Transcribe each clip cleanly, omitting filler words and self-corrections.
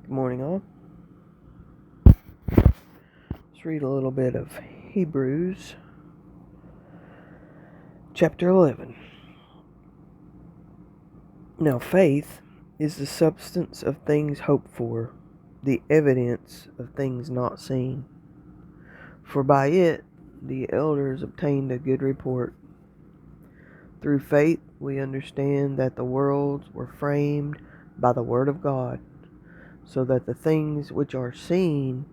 Good morning, all. Let's read a little bit of Hebrews, chapter 11. Now, faith is the substance of things hoped for, the evidence of things not seen. For by it the elders obtained a good report. Through faith we understand that the worlds were framed by the word of God, so that the things which are seen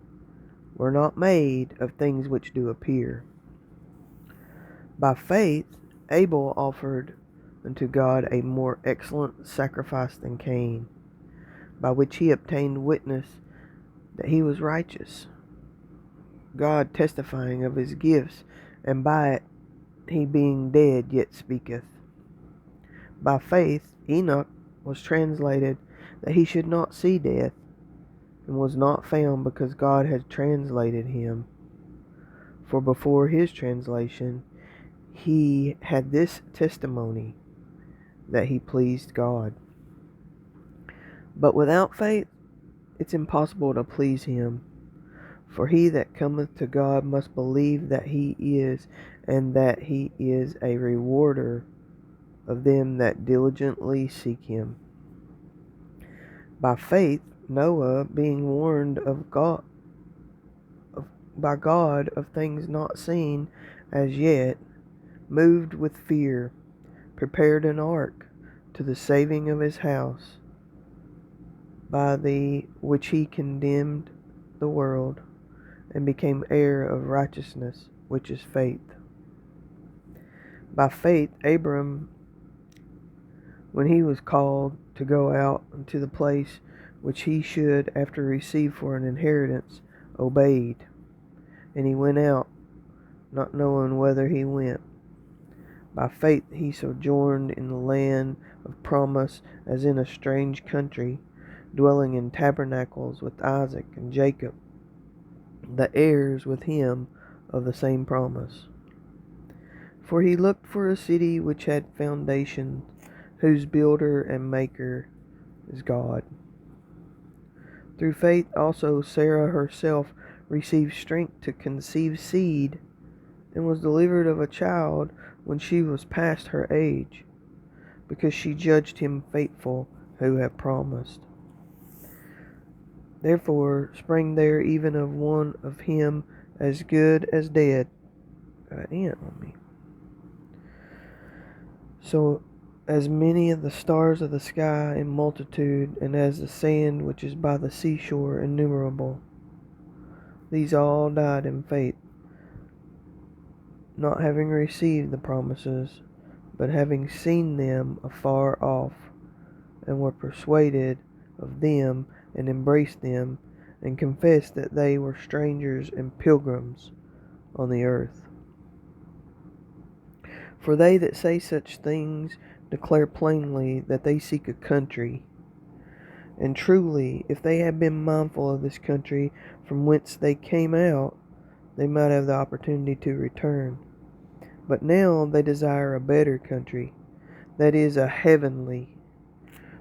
were not made of things which do appear. By faith Abel offered unto God a more excellent sacrifice than Cain, by which he obtained witness that he was righteous, God testifying of his gifts, and by it he being dead yet speaketh. By faith Enoch was translated that he should not see death, and was not found because God had translated him. For before his translation he had this testimony, that he pleased God. But without faith it's impossible to please him. For he that cometh to God must believe that he is, and that he is a rewarder of them that diligently seek him. By faith Noah, being warned by God of things not seen as yet, moved with fear, prepared an ark to the saving of his house, by the which he condemned the world, and became heir of righteousness, which is faith. By faith Abram, when he was called to go out unto the place which he should after receive for an inheritance, obeyed. And he went out, not knowing whither he went. By faith he sojourned in the land of promise, as in a strange country, dwelling in tabernacles with Isaac and Jacob, the heirs with him of the same promise. For he looked for a city which had foundations, whose builder and maker is God. Through faith also Sarah herself received strength to conceive seed, and was delivered of a child when she was past her age, because she judged him faithful who had promised. Therefore sprang there even of one of him as good as dead. Got an ant on me. So as many of the stars of the sky in multitude, and as the sand which is by the seashore innumerable. These all died in faith, not having received the promises, but having seen them afar off, and were persuaded of them, and embraced them, and confessed that they were strangers and pilgrims on the earth. For they that say such things declare plainly that they seek a country. And truly, if they had been mindful of this country from whence they came out, they might have the opportunity to return. But now they desire a better country, that is, a heavenly.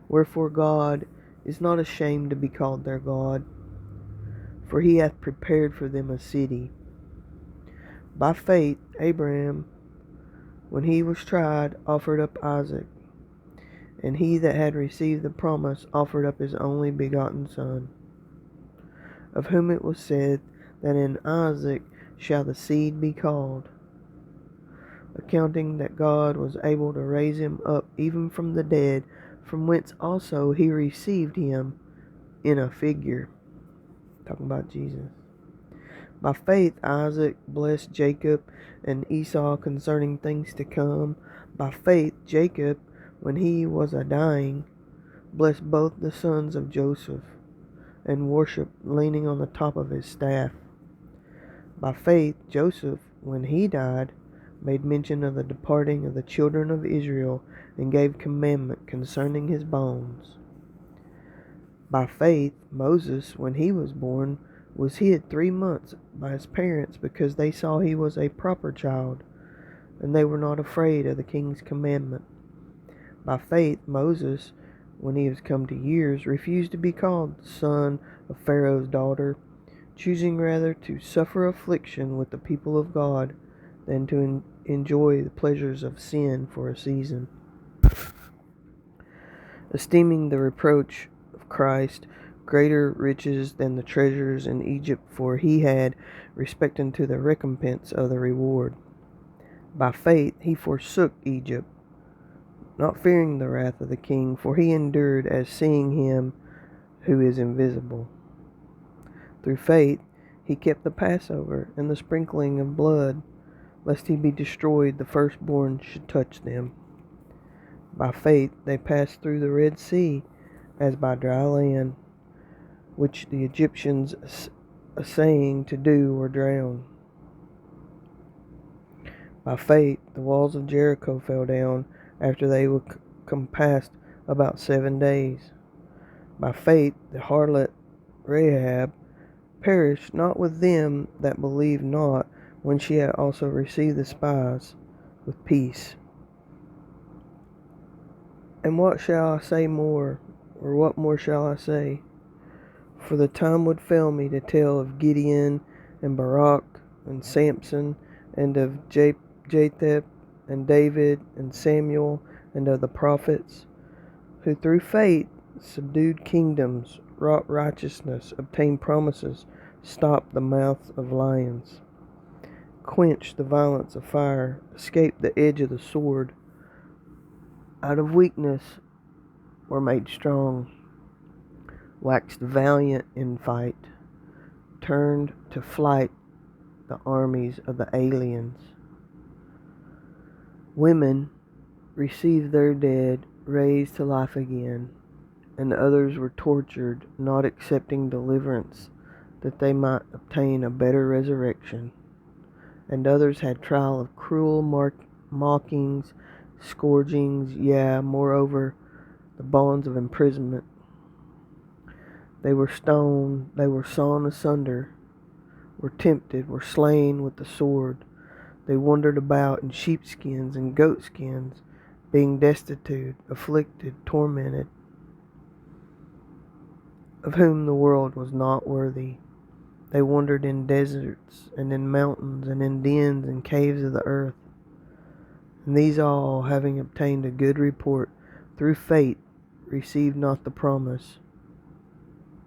Wherefore God is not ashamed to be called their God, for he hath prepared for them a city. By faith Abraham, when he was tried, offered up Isaac. And he that had received the promise offered up his only begotten son, of whom it was said, that in Isaac shall the seed be called, accounting that God was able to raise him up even from the dead, from whence also he received him in a figure. Talking about Jesus. By faith Isaac blessed Jacob and Esau concerning things to come. By faith Jacob, when he was a dying, blessed both the sons of Joseph, and worshipped leaning on the top of his staff. By faith Joseph, when he died, made mention of the departing of the children of Israel, and gave commandment concerning his bones. By faith Moses, when he was born, was hid 3 months by his parents, because they saw he was a proper child, and they were not afraid of the king's commandment. By faith Moses, when he was come to years, refused to be called the son of Pharaoh's daughter, choosing rather to suffer affliction with the people of God than to enjoy the pleasures of sin for a season, esteeming the reproach of Christ greater riches than the treasures in Egypt, for he had respect unto the recompense of the reward. By faith he forsook Egypt, not fearing the wrath of the king, for he endured as seeing him who is invisible. Through faith he kept the Passover and the sprinkling of blood, lest he be destroyed, the firstborn should touch them. By faith they passed through the Red Sea as by dry land, which the Egyptians essaying to do were drowned. By faith the walls of Jericho fell down after they were compassed about 7 days. By faith the harlot Rahab perished not with them that believed not, when she had also received the spies with peace. And what shall I say more, or what more shall I say? For the time would fail me to tell of Gideon and Barak and Samson, and of Japheth and David and Samuel, and of the prophets, who through faith subdued kingdoms, wrought righteousness, obtained promises, stopped the mouth of lions, quenched the violence of fire, escaped the edge of the sword, out of weakness were made strong, waxed valiant in fight, turned to flight the armies of the aliens. Women received their dead raised to life again, and others were tortured, not accepting deliverance, that they might obtain a better resurrection. And others had trial of cruel mockings, scourgings, yea, moreover, the bonds of imprisonment. They were stoned, they were sawn asunder, were tempted, were slain with the sword. They wandered about in sheepskins and goatskins, being destitute, afflicted, tormented, of whom the world was not worthy. They wandered in deserts and in mountains and in dens and caves of the earth. And these all, having obtained a good report through faith, received not the promise,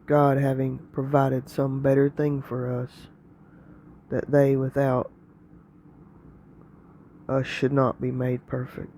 God having provided some better thing for us, that they without us should not be made perfect.